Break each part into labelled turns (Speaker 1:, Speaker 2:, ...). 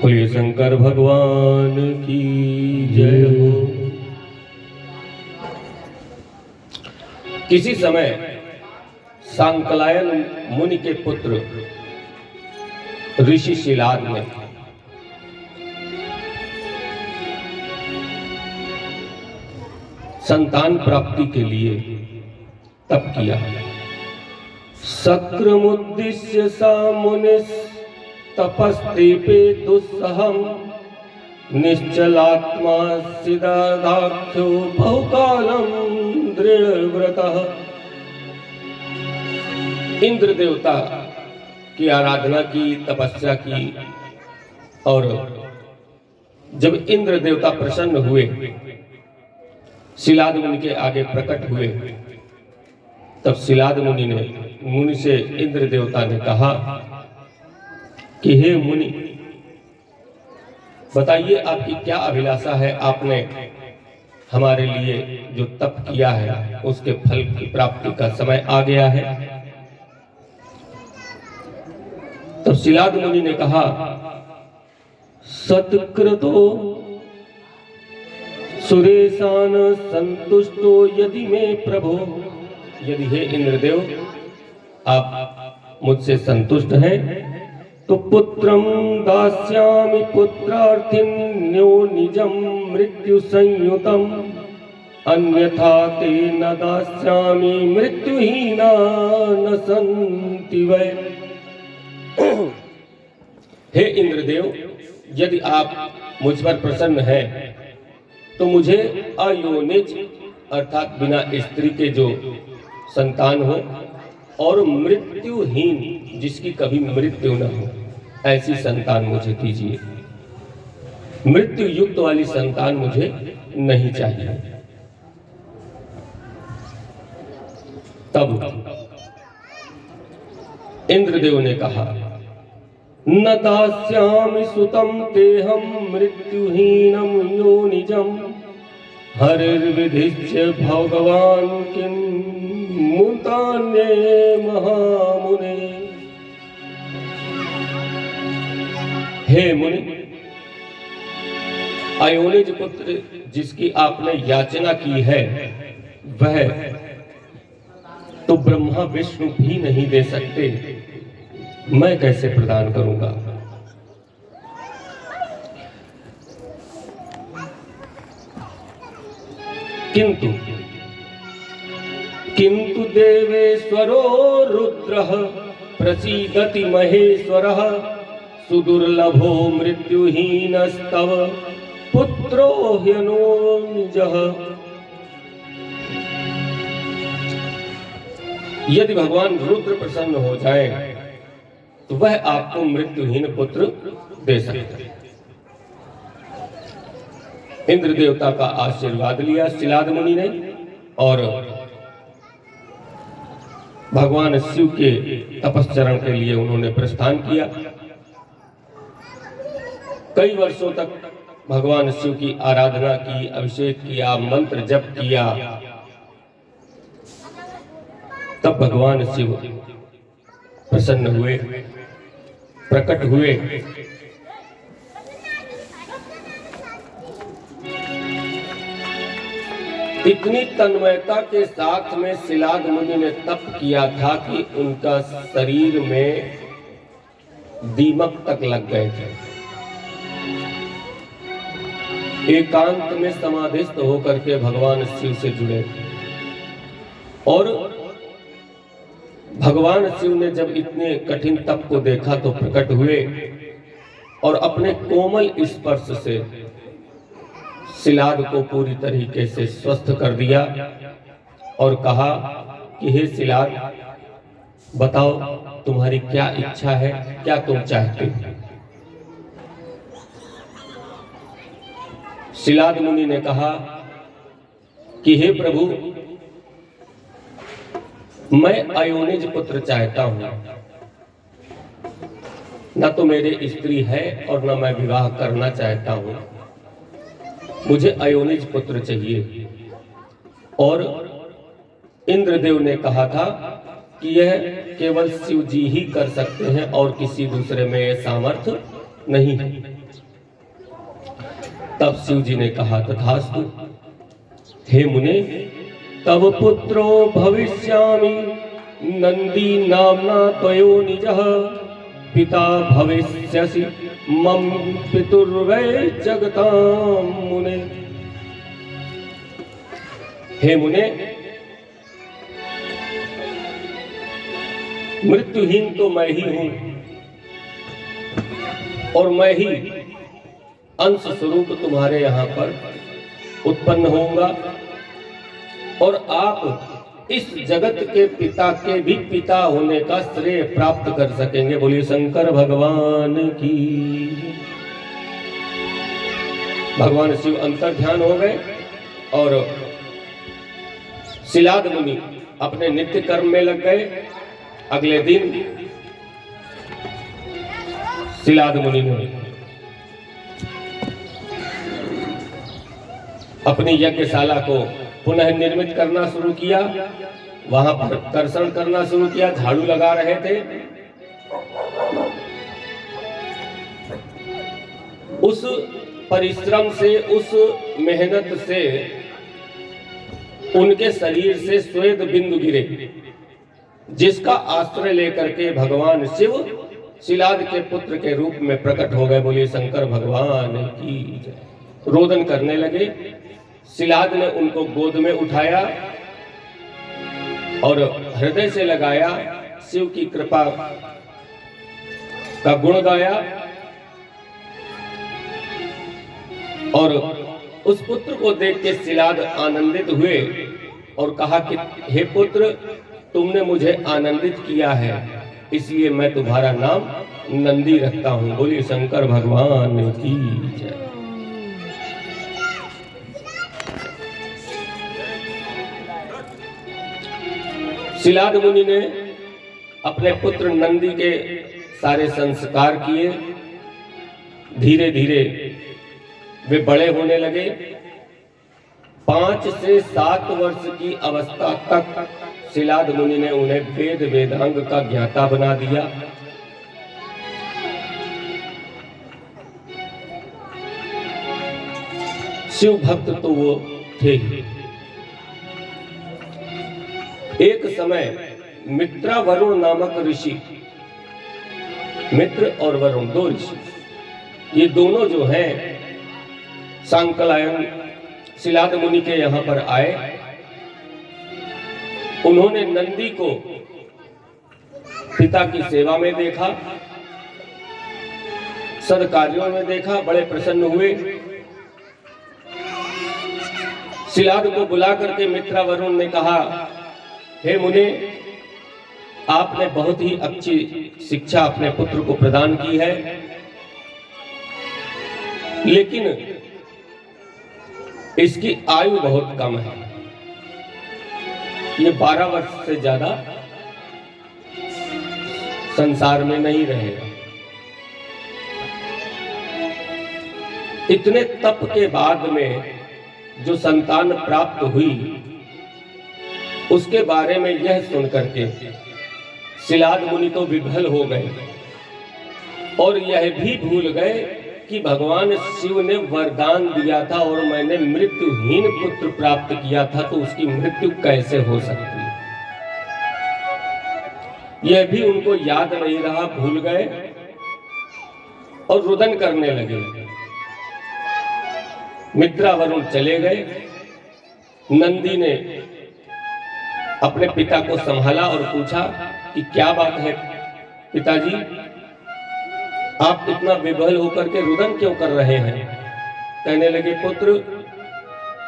Speaker 1: बोलिए शंकर भगवान की जय हो। किसी समय सांकलायन मुनि के पुत्र ऋषि शिलाद ने संतान प्राप्ति के लिए तप किया। शक्रमुद्दिश्य सा मुनिस् तपस्तीपे दुस्सहम निश्चलात्मा सिद्धाख्यो बहुकालम दृढ़व्रतः। इंद्र देवता की आराधना की, तपस्या की, और जब इंद्र देवता प्रसन्न हुए, शिलाद मुनि के आगे प्रकट हुए, तब शिलाद मुनि से इंद्र देवता ने कहा कि हे मुनि, बताइए आपकी क्या अभिलाषा है। आपने हमारे लिए जो तप किया है उसके फल की प्राप्ति का समय आ गया है। तब शिलाद मुनि ने कहा, सत्कृतो सुरेशान संतुष्टो यदि में प्रभो। यदि हे इंद्रदेव आप मुझसे संतुष्ट हैं तो पुत्रम दास्यामि पुत्रार्थिन्यो निजं मृत्यु संयुतम अन्यथा ते न दास्यामि मृत्युहीना न सन्ति वै। हे इंद्रदेव, यदि आप मुझ पर प्रसन्न हैं तो मुझे अयोनिज अर्थात बिना स्त्री के जो संतान हो और मृत्युहीन जिसकी कभी मृत्यु न हो ऐसी संतान मुझे दीजिए। मृत्यु युक्त वाली संतान मुझे नहीं चाहिए। तब इंद्रदेव ने कहा, न दास्यामि सुतं तेहं मृत्युहीनं योनिजं हरिर्विधिच्य भगवान् किं मुतान्ये महामुने। हे मुनि, अयोनिज पुत्र जिसकी आपने याचना की है वह तो ब्रह्मा विष्णु भी नहीं दे सकते, मैं कैसे प्रदान करूंगा। किंतु देवेश्वरो रुद्रः प्रसीदति महेश्वरः सुदुर्लभो मृत्युहीनस्तव पुत्रो ह्यनुजः। यदि भगवान रुद्र प्रसन्न हो जाए तो वह आपको मृत्युहीन पुत्र दे सकते। इंद्र देवता का आशीर्वाद लिया शिलाद मुनि ने और भगवान शिव के तपश्चरण के लिए उन्होंने प्रस्थान किया। कई वर्षों तक भगवान शिव की आराधना की, अभिषेक किया, मंत्र जप किया। तब भगवान शिव प्रसन्न हुए, प्रकट हुए। इतनी तन्मयता के साथ में शिलाद मुनि ने तप किया था कि उनका शरीर में दीमक तक लग गए थे। एकांत में समाधिस्थ होकर के भगवान शिव से जुड़े थे और भगवान शिव ने जब इतने कठिन तप को देखा तो प्रकट हुए और अपने कोमल स्पर्श से शिलाद को पूरी तरीके से स्वस्थ कर दिया और कहा कि हे शिलाद, बताओ तुम्हारी क्या इच्छा है, क्या तुम चाहते हो। शिलाद मुनि ने कहा कि हे प्रभु, मैं अयोनिज पुत्र चाहता हूं। न तो मेरे स्त्री है और न मैं विवाह करना चाहता हूं। मुझे अयोनिज पुत्र चाहिए। और इंद्रदेव ने कहा था कि यह केवल शिव जी ही कर सकते हैं और किसी दूसरे में यह सामर्थ्य नहीं है। तब शिव जी ने कहा, तथास्तु। हे मुने, तव पुत्रो भविष्यामि नंदी नामना त्वयो निजः, पिता भविष्यसि मम पितुर्वै जगतां मुने। हे मुने, मृत्युहीन तो मैं ही हूं और मैं ही अंश स्वरूप तुम्हारे यहाँ पर उत्पन्न होऊंगा और आप इस जगत के पिता के भी पिता होने का श्रेय प्राप्त कर सकेंगे। बोलिए शंकर भगवान की। भगवान शिव अंतर ध्यान हो गए और शिलाद मुनि अपने नित्य कर्म में लग गए। अगले दिन शिलाद मुनि ने अपनी यज्ञशाला को पुनः निर्मित करना शुरू किया, वहां पर कर्षण करना शुरू किया, झाड़ू लगा रहे थे। उस परिश्रम से, उस मेहनत से उनके शरीर से श्वेत बिंदु गिरे, जिसका आश्रय लेकर के भगवान शिव शिलाद के पुत्र के रूप में प्रकट हो गए। बोलिए शंकर भगवान की जय। रोदन करने लगे। शिलाद ने उनको गोद में उठाया और हृदय से लगाया, शिव की कृपा का गुण गाया और उस पुत्र को देख के शिलाद आनंदित हुए और कहा कि हे पुत्र, तुमने मुझे आनंदित किया है, इसलिए मैं तुम्हारा नाम नंदी रखता हूं। बोलिए शंकर भगवान की जय। शिलाद मुनि ने अपने पुत्र नंदी के सारे संस्कार किए। धीरे धीरे वे बड़े होने लगे। 5 से 7 वर्ष की अवस्था तक शिलाद मुनि ने उन्हें वेद वेदांग का ज्ञाता बना दिया। शिव भक्त तो वो थे ही। एक समय मित्रा वरुण नामक ऋषि, मित्र और वरुण 2 ऋषि, ये दोनों जो हैं सांकलायन शिलाद मुनि के यहाँ पर आए। उन्होंने नंदी को पिता की सेवा में देखा, सदकार्यों में देखा, बड़े प्रसन्न हुए। शिलाद को बुला करके मित्रा वरुण ने कहा, हे मुने, आपने बहुत ही अच्छी शिक्षा अपने पुत्र को प्रदान की है, लेकिन इसकी आयु बहुत कम है। ये 12 वर्ष से ज्यादा संसार में नहीं रहेगा। इतने तप के बाद में जो संतान प्राप्त हुई, उसके बारे में यह सुनकर के शिलाद मुनि तो विभल हो गए और यह भी भूल गए कि भगवान शिव ने वरदान दिया था और मैंने मृत्युहीन पुत्र प्राप्त किया था, तो उसकी मृत्यु कैसे हो सकती है, यह भी उनको याद नहीं रहा, भूल गए और रुदन करने लगे। मित्रा वरुण चले गए। नंदी ने अपने पिता को संभाला और पूछा कि क्या बात है पिताजी, आप इतना विभल होकर के रुदन क्यों कर रहे हैं? कहने लगे, पुत्र,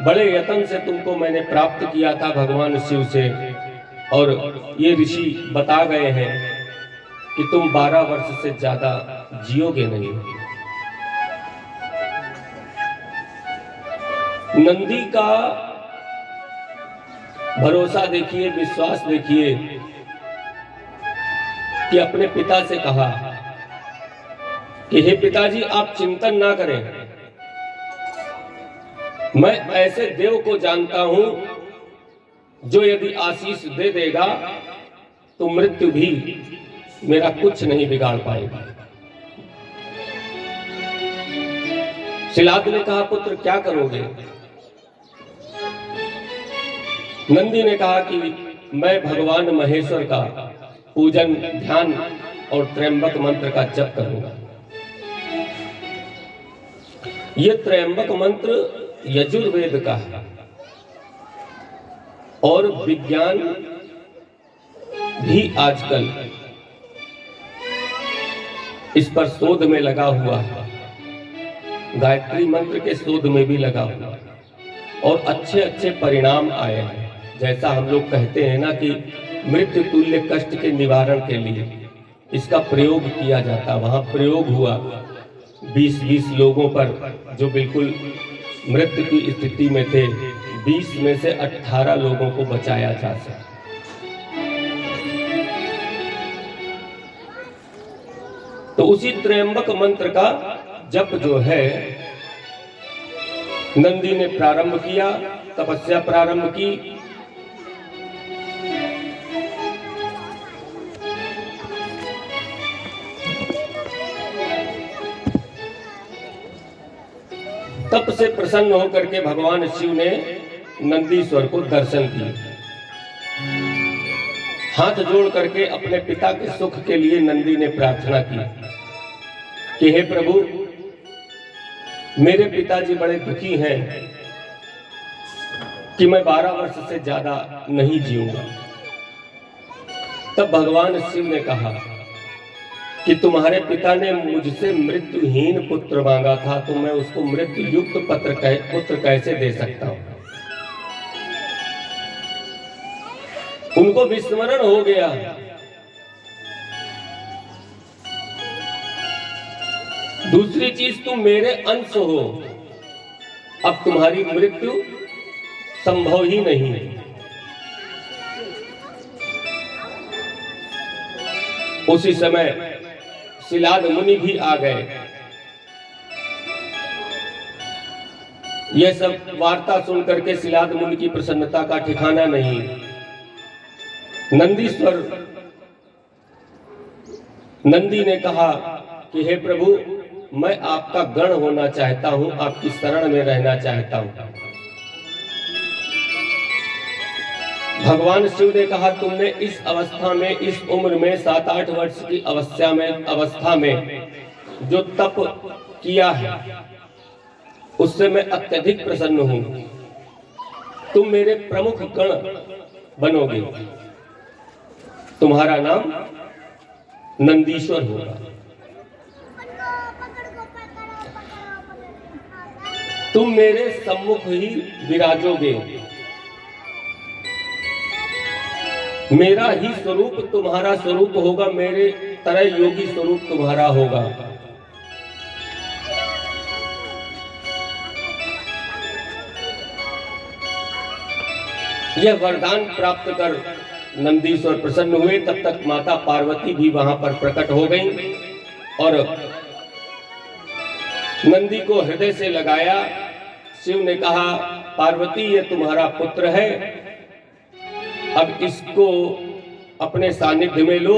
Speaker 1: बड़े यत्न से तुमको मैंने प्राप्त किया था भगवान शिव से, और ये ऋषि बता गए हैं कि तुम 12 वर्ष से ज्यादा जियोगे नहीं। नंदी का भरोसा देखिए, विश्वास देखिए कि अपने पिता से कहा कि हे पिताजी, आप चिंतन ना करें, मैं ऐसे देव को जानता हूं जो यदि आशीष दे देगा तो मृत्यु भी मेरा कुछ नहीं बिगाड़ पाएगी। शिलाद ने कहा, पुत्र क्या करोगे? नंदी ने कहा कि मैं भगवान महेश्वर का पूजन, ध्यान और त्रयंबक मंत्र का जप करूंगा। यह त्रयंबक मंत्र यजुर्वेद का है और विज्ञान भी आजकल इस पर शोध में लगा हुआ है। गायत्री मंत्र के शोध में भी लगा हुआ है और अच्छे अच्छे परिणाम आए हैं। जैसा हम लोग कहते हैं ना कि मृत्यु तुल्य कष्ट के निवारण के लिए इसका प्रयोग किया जाता, वहां प्रयोग हुआ 20-20 लोगों पर जो बिल्कुल मृत्यु की स्थिति में थे। 20 में से 18 लोगों को बचाया जा सका। तो उसी त्रयंबक मंत्र का जप जो है नंदी ने प्रारंभ किया, तपस्या प्रारंभ की। तप से प्रसन्न होकर के भगवान शिव ने नंदीश्वर को दर्शन दिए। हाथ जोड़ करके अपने पिता के सुख के लिए नंदी ने प्रार्थना की कि हे प्रभु, मेरे पिताजी बड़े दुखी हैं कि मैं 12 वर्ष से ज्यादा नहीं जीऊंगा। तब भगवान शिव ने कहा कि तुम्हारे पिता ने मुझसे मृत्युहीन पुत्र मांगा था, तो मैं उसको मृत्यु युक्त पुत्र कैसे दे सकता हूं? उनको विस्मरण हो गया। दूसरी चीज, तुम मेरे अंश हो, अब तुम्हारी मृत्यु संभव ही नहीं है। उसी समय शिलाद मुनि भी आ गए। यह सब वार्ता सुनकर के शिलाद मुनि की प्रसन्नता का ठिकाना नहीं। नंदीश्वर नंदी ने कहा कि हे प्रभु, मैं आपका गण होना चाहता हूं, आपकी शरण में रहना चाहता हूं। भगवान शिव ने कहा, तुमने इस अवस्था में, इस उम्र में, 7-8 वर्ष की अवस्था में जो तप किया है उससे मैं अत्यधिक प्रसन्न हूं। तुम मेरे प्रमुख गण बनोगे, तुम्हारा नाम नंदीश्वर होगा। तुम मेरे सम्मुख ही विराजोगे, मेरा ही स्वरूप तुम्हारा स्वरूप होगा, मेरे तरह योगी स्वरूप तुम्हारा होगा। यह वरदान प्राप्त कर नंदीश्वर प्रसन्न हुए। तब तक माता पार्वती भी वहां पर प्रकट हो गई और नंदी को हृदय से लगाया। शिव ने कहा, पार्वती, ये तुम्हारा पुत्र है, अब इसको अपने सानिध्य में लो।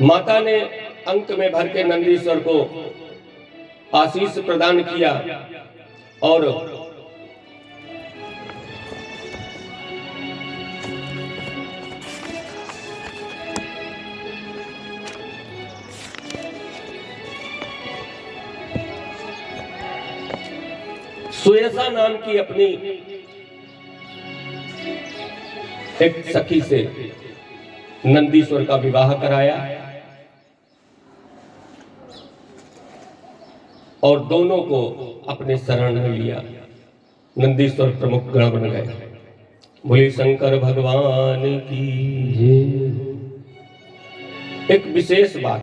Speaker 1: माता ने अंक में भर के नंदीश्वर को आशीष प्रदान किया और सुयसा नाम की अपनी एक सखी से नंदीश्वर का विवाह कराया और दोनों को अपने शरण में लिया। नंदीश्वर प्रमुख गण बन गए। बोले शंकर भगवान की। एक विशेष बात,